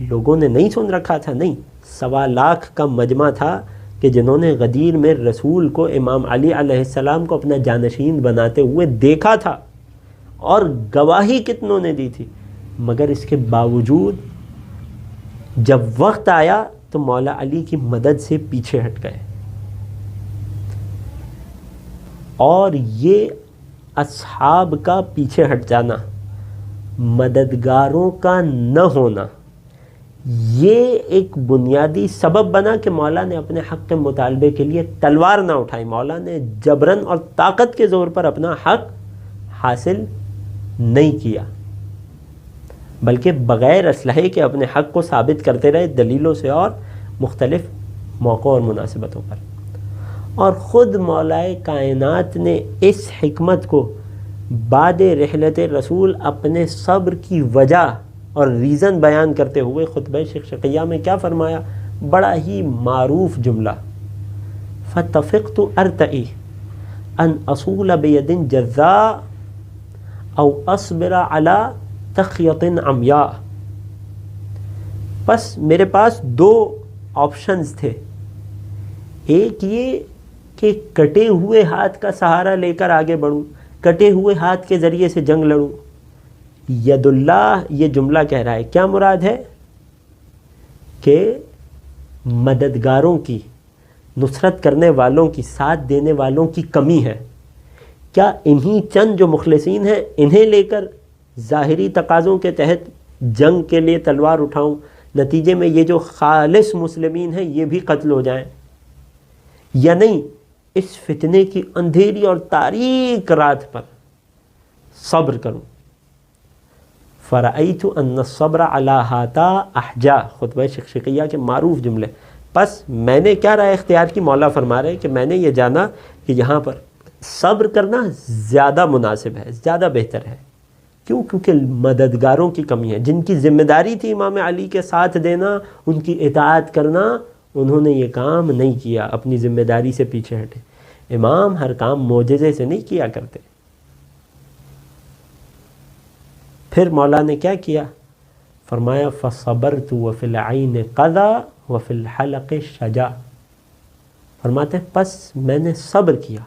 لوگوں نے نہیں سن رکھا تھا؟ نہیں، 1.25 لاکھ کا مجمع تھا کہ جنہوں نے غدیر میں رسول کو، امام علی علیہ السلام کو اپنا جانشین بناتے ہوئے دیکھا تھا، اور گواہی کتنوں نے دی تھی. مگر اس کے باوجود جب وقت آیا تو مولا علی کی مدد سے پیچھے ہٹ گئے. اور یہ اصحاب کا پیچھے ہٹ جانا، مددگاروں کا نہ ہونا، یہ ایک بنیادی سبب بنا کہ مولا نے اپنے حق کے مطالبے کے لیے تلوار نہ اٹھائی. مولا نے جبراً اور طاقت کے زور پر اپنا حق حاصل نہیں کیا، بلکہ بغیر اسلحے کے اپنے حق کو ثابت کرتے رہے دلیلوں سے اور مختلف موقعوں اور مناسبتوں پر. اور خود مولائے کائنات نے اس حکمت کو بعد رحلت رسول اپنے صبر کی وجہ اور ریزن بیان کرتے ہوئے خطبہ شقشقیہ میں کیا فرمایا؟ بڑا ہی معروف جملہ، فَاتَّفِقْتُ أَرْتَئِ أَنْ أَصُولَ بِيَدٍ جَزَّاء أَوْ أَصْبِرَ عَلَى تَخْيَطٍ عَمْيَاء. بس میرے پاس 2 آپشنز تھے، ایک یہ کہ کٹے ہوئے ہاتھ کا سہارا لے کر آگے بڑھوں، کٹے ہوئے ہاتھ کے ذریعے سے جنگ لڑوں. ید اللہ یہ جملہ کہہ رہا ہے، کیا مراد ہے؟ کہ مددگاروں کی، نصرت کرنے والوں کی، ساتھ دینے والوں کی کمی ہے. کیا انہی چند جو مخلصین ہیں انہیں لے کر ظاہری تقاضوں کے تحت جنگ کے لیے تلوار اٹھاؤں، نتیجے میں یہ جو خالص مسلمین ہیں یہ بھی قتل ہو جائیں؟ یا نہیں، اس فتنے کی اندھیری اور تاریک رات پر صبر کروں. فرأیت ان الصبر علی ہاتا احجا، خطبہ شقشقیہ کے معروف جملے. پس میں نے کیا رائے اختیار کی؟ مولا فرما رہے کہ میں نے یہ جانا کہ یہاں پر صبر کرنا زیادہ مناسب ہے، زیادہ بہتر ہے۔ کیوں؟ کیونکہ مددگاروں کی کمی ہے، جن کی ذمہ داری تھی امام علی کے ساتھ دینا، ان کی اطاعت کرنا، انہوں نے یہ کام نہیں کیا، اپنی ذمہ داری سے پیچھے ہٹے۔ امام ہر کام معجزے سے نہیں کیا کرتے۔ پھر مولا نے کیا کیا؟ فرمایا فَصَبَرْتُ وَفِي الْعَيْنِ قَضَى وَفِي الْحَلَقِ شَجَا۔ فرماتے ہیں پس میں نے صبر کیا۔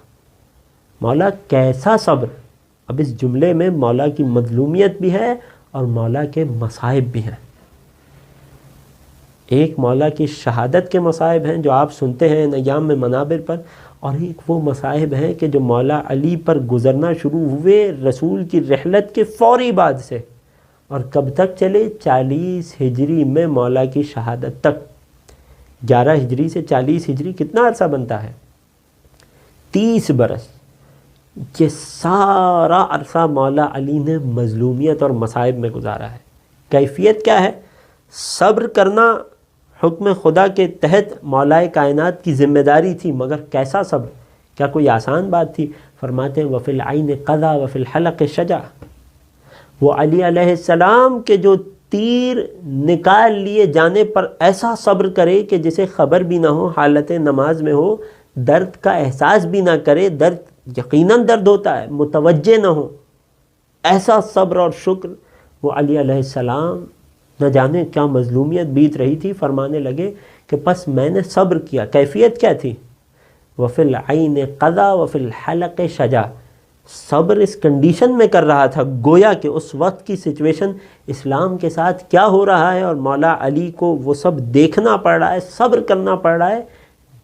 مولا کیسا صبر؟ اب اس جملے میں مولا کی مظلومیت بھی ہے اور مولا کے مصائب بھی ہیں۔ ایک مولا کی شہادت کے مصائب ہیں جو آپ سنتے ہیں ان ایام میں منابر پر، اور ایک وہ مصائب ہیں کہ جو مولا علی پر گزرنا شروع ہوئے رسول کی رحلت کے فوری بعد سے، اور کب تک چلے؟ 40 ہجری میں مولا کی شہادت تک۔ 11 ہجری سے 40 ہجری کتنا عرصہ بنتا ہے؟ 30 برس۔ یہ سارا عرصہ مولا علی نے مظلومیت اور مصائب میں گزارا ہے۔ کیفیت کیا ہے؟ صبر کرنا حکم خدا کے تحت مولا کائنات کی ذمہ داری تھی، مگر کیسا صبر؟ کیا کوئی آسان بات تھی؟ فرماتے ہیں وَفِي الْعَيْنِ قَضَى وَفِي الْحَلَقِ شَجَا۔ وہ علی علیہ السلام کے جو تیر نکال لیے جانے پر ایسا صبر کرے کہ جسے خبر بھی نہ ہو، حالت نماز میں ہو، درد کا احساس بھی نہ کرے، درد یقیناً درد ہوتا ہے، متوجہ نہ ہو، ایسا صبر اور شکر۔ وہ علی علیہ السلام نہ جانے کیا مظلومیت بیت رہی تھی، فرمانے لگے کہ پس میں نے صبر کیا۔ کیفیت کیا تھی؟ وَفِي الْعَيْنِ قَضَى وَفِي الْحَلَقِ شَجَا۔ صبر اس کنڈیشن میں کر رہا تھا گویا کہ اس وقت کی سچویشن اسلام کے ساتھ کیا ہو رہا ہے، اور مولا علی کو وہ سب دیکھنا پڑ رہا ہے، صبر کرنا پڑ رہا ہے۔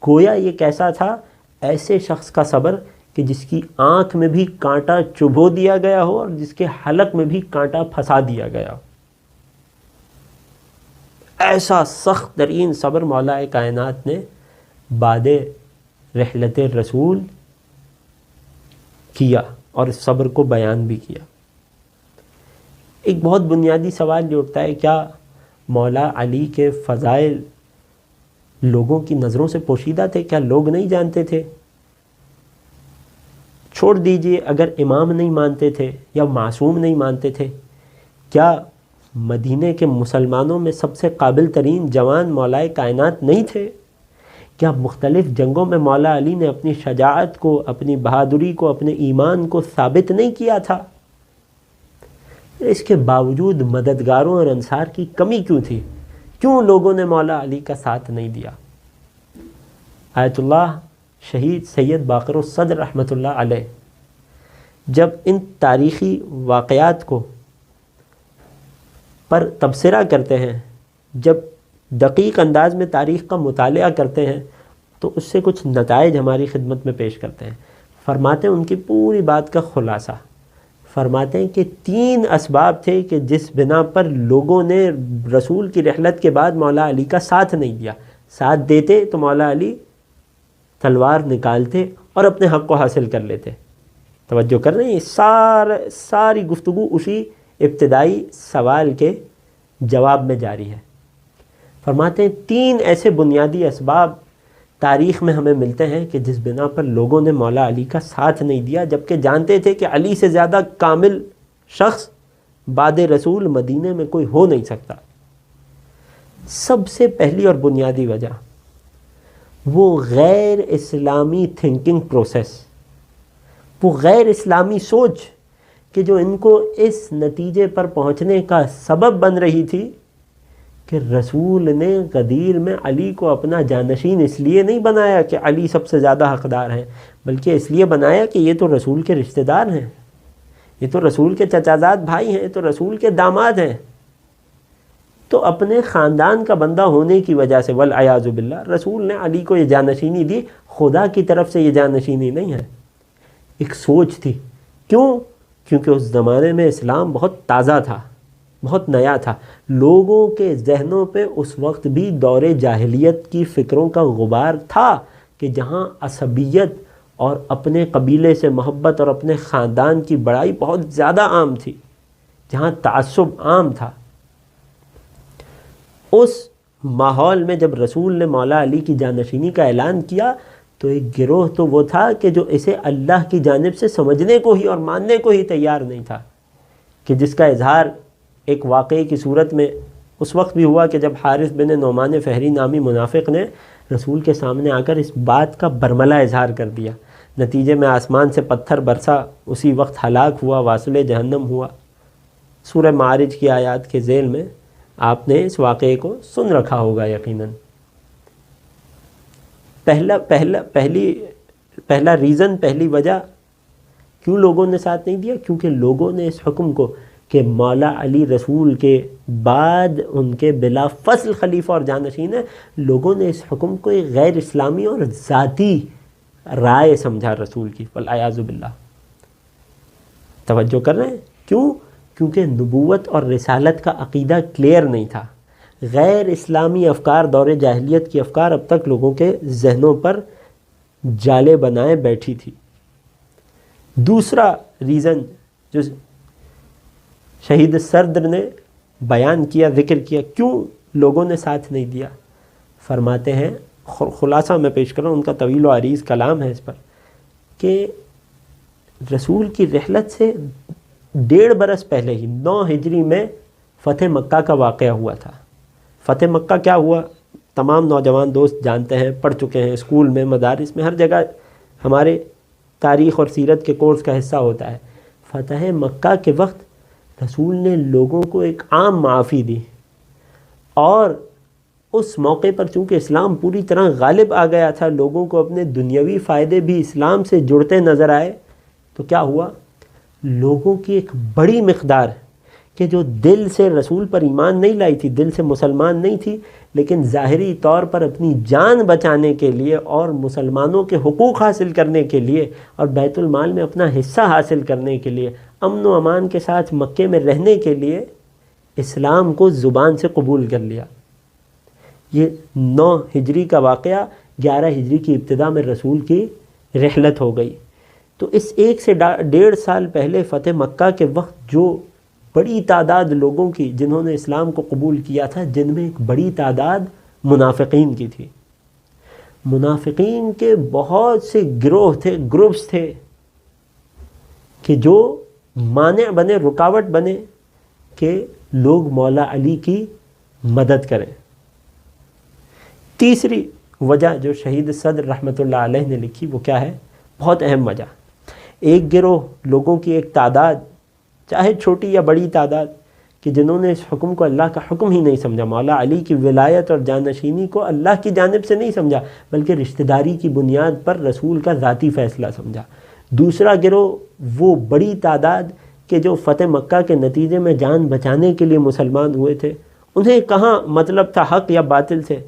گویا یہ کیسا تھا؟ ایسے شخص کا صبر کہ جس کی آنکھ میں بھی کانٹا چبھو دیا گیا ہو اور جس کے حلق میں بھی کانٹا پھنسا دیا گیا ہو۔ ایسا سخت ترین صبر مولا کائنات نے بعد رحلت رسول کیا، اور اس صبر کو بیان بھی کیا۔ ایک بہت بنیادی سوال یہ اٹھتا ہے، کیا مولا علی کے فضائل لوگوں کی نظروں سے پوشیدہ تھے؟ کیا لوگ نہیں جانتے تھے؟ چھوڑ دیجئے اگر امام نہیں مانتے تھے یا معصوم نہیں مانتے تھے، کیا مدینے کے مسلمانوں میں سب سے قابل ترین جوان مولا کائنات نہیں تھے؟ کیا مختلف جنگوں میں مولا علی نے اپنی شجاعت کو، اپنی بہادری کو، اپنے ایمان کو ثابت نہیں کیا تھا؟ اس کے باوجود مددگاروں اور انصار کی کمی کیوں تھی؟ کیوں لوگوں نے مولا علی کا ساتھ نہیں دیا؟ آیت اللہ شہید سید باقر الصدر رحمۃ اللہ علیہ جب ان تاریخی واقعات کو پر تبصرہ کرتے ہیں، جب دقیق انداز میں تاریخ کا مطالعہ کرتے ہیں، تو اس سے کچھ نتائج ہماری خدمت میں پیش کرتے ہیں۔ فرماتے ہیں ان کی پوری بات کا خلاصہ، فرماتے ہیں کہ 3 اسباب تھے کہ جس بنا پر لوگوں نے رسول کی رحلت کے بعد مولا علی کا ساتھ نہیں دیا۔ ساتھ دیتے تو مولا علی تلوار نکالتے اور اپنے حق کو حاصل کر لیتے۔ توجہ کر رہے ہیں؟ ساری گفتگو اسی ابتدائی سوال کے جواب میں جاری ہے۔ فرماتے ہیں 3 ایسے بنیادی اسباب تاریخ میں ہمیں ملتے ہیں کہ جس بنا پر لوگوں نے مولا علی کا ساتھ نہیں دیا، جبکہ جانتے تھے کہ علی سے زیادہ کامل شخص بعد رسول مدینے میں کوئی ہو نہیں سکتا۔ سب سے پہلی اور بنیادی وجہ وہ غیر اسلامی تھنکنگ پروسیس، وہ غیر اسلامی سوچ کہ جو ان کو اس نتیجے پر پہنچنے کا سبب بن رہی تھی کہ رسول نے غدیر میں علی کو اپنا جانشین اس لیے نہیں بنایا کہ علی سب سے زیادہ حقدار ہیں، بلکہ اس لیے بنایا کہ یہ تو رسول کے رشتہ دار ہیں، یہ تو رسول کے چچا زاد بھائی ہیں، یہ تو رسول کے داماد ہیں۔ تو اپنے خاندان کا بندہ ہونے کی وجہ سے والعیاذ باللہ رسول نے علی کو یہ جانشینی دی، خدا کی طرف سے یہ جانشینی نہیں ہے، ایک سوچ تھی۔ کیوں؟ کیونکہ اس زمانے میں اسلام بہت تازہ تھا، بہت نیا تھا، لوگوں کے ذہنوں پہ اس وقت بھی دور جاہلیت کی فکروں کا غبار تھا کہ جہاں عصبیت اور اپنے قبیلے سے محبت اور اپنے خاندان کی بڑائی بہت زیادہ عام تھی، جہاں تعصب عام تھا۔ اس ماحول میں جب رسول نے مولا علی کی جانشینی کا اعلان کیا تو ایک گروہ تو وہ تھا کہ جو اسے اللہ کی جانب سے سمجھنے کو ہی اور ماننے کو ہی تیار نہیں تھا، کہ جس کا اظہار ایک واقعے کی صورت میں اس وقت بھی ہوا کہ جب حارث بن نعمان فہری نامی منافق نے رسول کے سامنے آ کر اس بات کا برملا اظہار کر دیا، نتیجے میں آسمان سے پتھر برسا، اسی وقت ہلاک ہوا، واصل جہنم ہوا۔ سورہ معارج کی آیات کے ذیل میں آپ نے اس واقعے کو سن رکھا ہوگا یقیناً۔ پہلا ریزن، پہلی وجہ کیوں لوگوں نے ساتھ نہیں دیا، کیونکہ لوگوں نے اس حکم کو کہ مولا علی رسول کے بعد ان کے بلا فصل خلیفہ اور جانشین ہیں، لوگوں نے اس حکم کو ایک غیر اسلامی اور ذاتی رائے سمجھا رسول کی، والعیاذ باللہ۔ توجہ کر رہے ہیں؟ کیوں؟ کیونکہ نبوت اور رسالت کا عقیدہ کلیئر نہیں تھا، غیر اسلامی افکار، دور جاہلیت کی افکار اب تک لوگوں کے ذہنوں پر جالے بنائے بیٹھی تھی۔ دوسرا ریزن جو شہید صدر نے بیان کیا، ذکر کیا، کیوں لوگوں نے ساتھ نہیں دیا، فرماتے ہیں، خلاصہ میں پیش کر رہا ہوں، ان کا طویل و عریض کلام ہے اس پر، کہ رسول کی رحلت سے 1.5 برس پہلے ہی 9 ہجری میں فتح مکہ کا واقعہ ہوا تھا۔ فتح مکہ کیا ہوا تمام نوجوان دوست جانتے ہیں، پڑھ چکے ہیں، اسکول میں، مدارس میں، ہر جگہ ہمارے تاریخ اور سیرت کے کورس کا حصہ ہوتا ہے۔ فتح مکہ کے وقت رسول نے لوگوں کو ایک عام معافی دی، اور اس موقع پر چونکہ اسلام پوری طرح غالب آ گیا تھا، لوگوں کو اپنے دنیاوی فائدے بھی اسلام سے جڑتے نظر آئے، تو کیا ہوا، لوگوں کی ایک بڑی مقدار کہ جو دل سے رسول پر ایمان نہیں لائی تھی، دل سے مسلمان نہیں تھی، لیکن ظاہری طور پر اپنی جان بچانے کے لیے اور مسلمانوں کے حقوق حاصل کرنے کے لیے اور بیت المال میں اپنا حصہ حاصل کرنے کے لیے، امن و امان کے ساتھ مکے میں رہنے کے لیے اسلام کو زبان سے قبول کر لیا۔ یہ 9 ہجری کا واقعہ 11 ہجری کی ابتدا میں رسول کی رحلت ہو گئی۔ تو اس 1 سے 1.5 سال پہلے فتح مکہ کے وقت جو بڑی تعداد لوگوں کی جنہوں نے اسلام کو قبول کیا تھا، جن میں ایک بڑی تعداد منافقین کی تھی، منافقین کے بہت سے گروہ تھے، گروپس تھے کہ جو مانع بنے، رکاوٹ بنے کہ لوگ مولا علی کی مدد کریں۔ تیسری وجہ جو شہید صدر رحمۃ اللہ علیہ نے لکھی وہ کیا ہے؟ بہت اہم وجہ، ایک گروہ لوگوں کی ایک تعداد، چاہے چھوٹی یا بڑی تعداد، کہ جنہوں نے اس حکم کو اللہ کا حکم ہی نہیں سمجھا، مولا علی کی ولایت اور جانشینی کو اللہ کی جانب سے نہیں سمجھا، بلکہ رشتہ داری کی بنیاد پر رسول کا ذاتی فیصلہ سمجھا۔ دوسرا گروہ وہ بڑی تعداد کہ جو فتح مکہ کے نتیجے میں جان بچانے کے لیے مسلمان ہوئے تھے، انہیں کہاں مطلب تھا حق یا باطل سے۔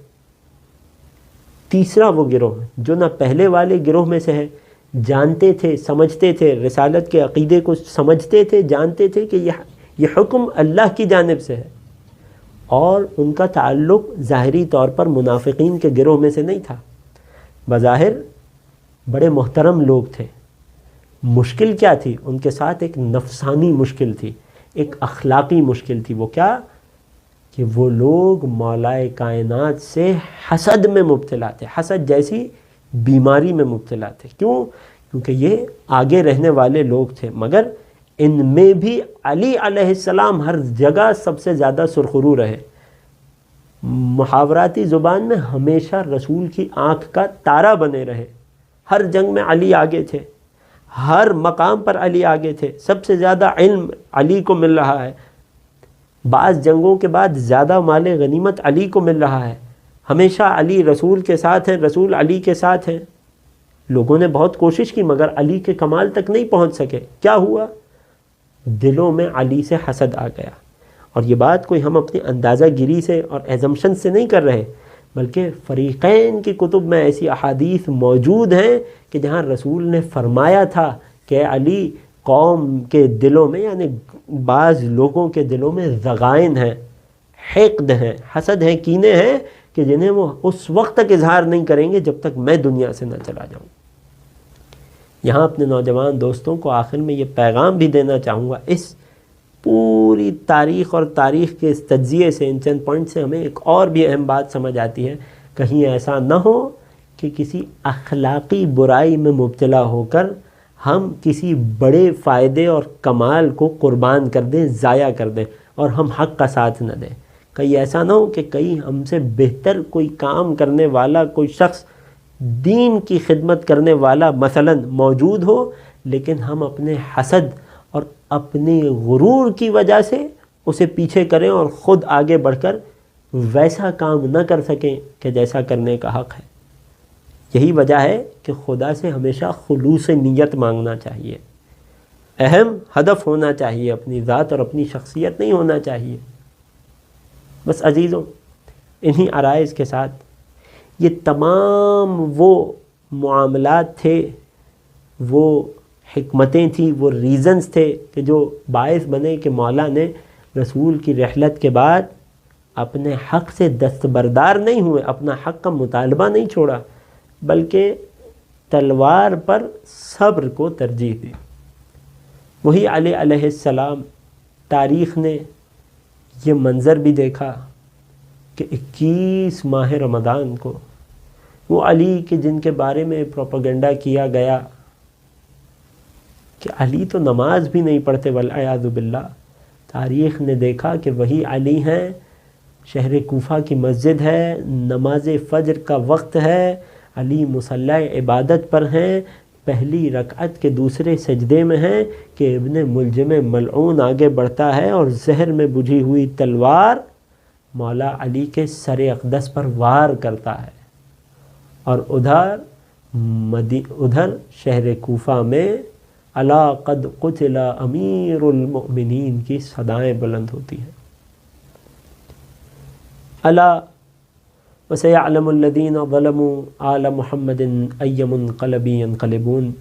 تیسرا وہ گروہ جو نہ پہلے والے گروہ میں سے ہے، جانتے تھے، سمجھتے تھے، رسالت کے عقیدے کو سمجھتے تھے، جانتے تھے کہ یہ حکم اللہ کی جانب سے ہے، اور ان کا تعلق ظاہری طور پر منافقین کے گروہ میں سے نہیں تھا، بظاہر بڑے محترم لوگ تھے۔ مشکل کیا تھی ان کے ساتھ؟ ایک نفسانی مشکل تھی، ایک اخلاقی مشکل تھی۔ وہ کیا؟ کہ وہ لوگ مولائے کائنات سے حسد میں مبتلا تھے، حسد جیسی بیماری میں مبتلا تھے۔ کیوں؟ کیونکہ یہ آگے رہنے والے لوگ تھے، مگر ان میں بھی علی علیہ السلام ہر جگہ سب سے زیادہ سرخرو رہے۔ محاوراتی زبان میں ہمیشہ رسول کی آنکھ کا تارا بنے رہے، ہر جنگ میں علی آگے تھے، ہر مقام پر علی آگے تھے، سب سے زیادہ علم علی کو مل رہا ہے، بعض جنگوں کے بعد زیادہ مال غنیمت علی کو مل رہا ہے، ہمیشہ علی رسول کے ساتھ ہیں، رسول علی کے ساتھ ہیں۔ لوگوں نے بہت کوشش کی مگر علی کے کمال تک نہیں پہنچ سکے۔ کیا ہوا؟ دلوں میں علی سے حسد آ گیا۔ اور یہ بات کوئی ہم اپنی اندازہ گیری سے اور ایزمپشن سے نہیں کر رہے، بلکہ فریقین کی کتب میں ایسی احادیث موجود ہیں کہ جہاں رسول نے فرمایا تھا کہ علی قوم کے دلوں میں، یعنی بعض لوگوں کے دلوں میں ضغائن ہیں، حقد ہیں، حسد ہیں، کینے ہیں کہ جنہیں وہ اس وقت تک اظہار نہیں کریں گے جب تک میں دنیا سے نہ چلا جاؤں۔ یہاں اپنے نوجوان دوستوں کو آخر میں یہ پیغام بھی دینا چاہوں گا، اس پوری تاریخ اور تاریخ کے اس تجزیے سے، ان چند پوائنٹ سے ہمیں ایک اور بھی اہم بات سمجھ آتی ہے، کہیں ایسا نہ ہو کہ کسی اخلاقی برائی میں مبتلا ہو کر ہم کسی بڑے فائدے اور کمال کو قربان کر دیں، ضائع کر دیں اور ہم حق کا ساتھ نہ دیں۔ کہیں ایسا نہ ہو کہ کہیں ہم سے بہتر کوئی کام کرنے والا کوئی شخص، دین کی خدمت کرنے والا مثلا موجود ہو، لیکن ہم اپنے حسد اور اپنے غرور کی وجہ سے اسے پیچھے کریں اور خود آگے بڑھ کر ویسا کام نہ کر سکیں کہ جیسا کرنے کا حق ہے۔ یہی وجہ ہے کہ خدا سے ہمیشہ خلوص نیت مانگنا چاہیے، اہم ہدف ہونا چاہیے، اپنی ذات اور اپنی شخصیت نہیں ہونا چاہیے۔ بس عزیزوں، انہی عرائض کے ساتھ یہ تمام وہ معاملات تھے، وہ حکمتیں تھیں، وہ ریزنز تھے کہ جو باعث بنے کہ مولا نے رسول کی رحلت کے بعد اپنے حق سے دستبردار نہیں ہوئے، اپنا حق کا مطالبہ نہیں چھوڑا، بلکہ تلوار پر صبر کو ترجیح دی۔ وہی علی علیہ السلام، تاریخ نے یہ منظر بھی دیکھا کہ 21 ماہ رمضان کو وہ علی کے جن کے بارے میں پروپیگنڈا کیا گیا کہ علی تو نماز بھی نہیں پڑھتے والعیاذ باللہ، تاریخ نے دیکھا کہ وہی علی ہیں، شہر کوفہ کی مسجد ہے، نماز فجر کا وقت ہے، علی مصلی عبادت پر ہیں، پہلی رکعت کے دوسرے سجدے میں ہیں کہ ابن ملجم ملعون آگے بڑھتا ہے اور زہر میں بجھی ہوئی تلوار مولا علی کے سر اقدس پر وار کرتا ہے، اور ادھر شہر کوفہ میں الا قد قتل امیر المؤمنین کی صدائیں بلند ہوتی ہیں۔ الا وسيعلم الذين ظلموا آل محمد أي منقلب ينقلبون۔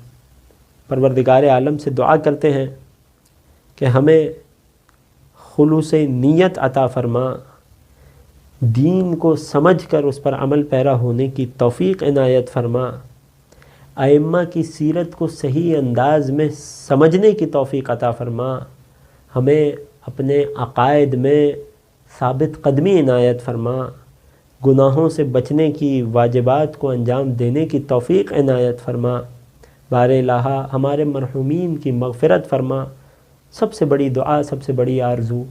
پروردگار عالم سے دعا کرتے ہیں کہ ہمیں خلوص نیت عطا فرما، دین کو سمجھ کر اس پر عمل پیرا ہونے کی توفیق عنایت فرما، ائمہ کی سیرت کو صحیح انداز میں سمجھنے کی توفیق عطا فرما، ہمیں اپنے عقائد میں ثابت قدمی عنایت فرما، گناہوں سے بچنے کی واجبات کو انجام دینے کی توفیق عنایت فرما، بار الہ ہمارے مرحومین کی مغفرت فرما۔ سب سے بڑی دعا، سب سے بڑی آرزو،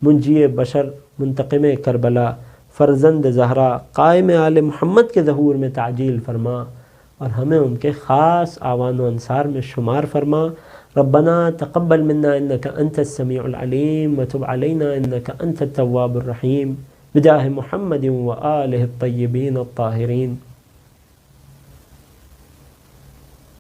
منجی بشر، منتقم کربلا، فرزند زہرا، قائم آل محمد کے ظہور میں تعجیل فرما اور ہمیں ان کے خاص آوان و انصار میں شمار فرما۔ ربنا تقبل منا انك انت السميع العليم وتب علينا انك انت التواب الرحيم بجاہ محمد و آلہ الطیبین الطاہرین۔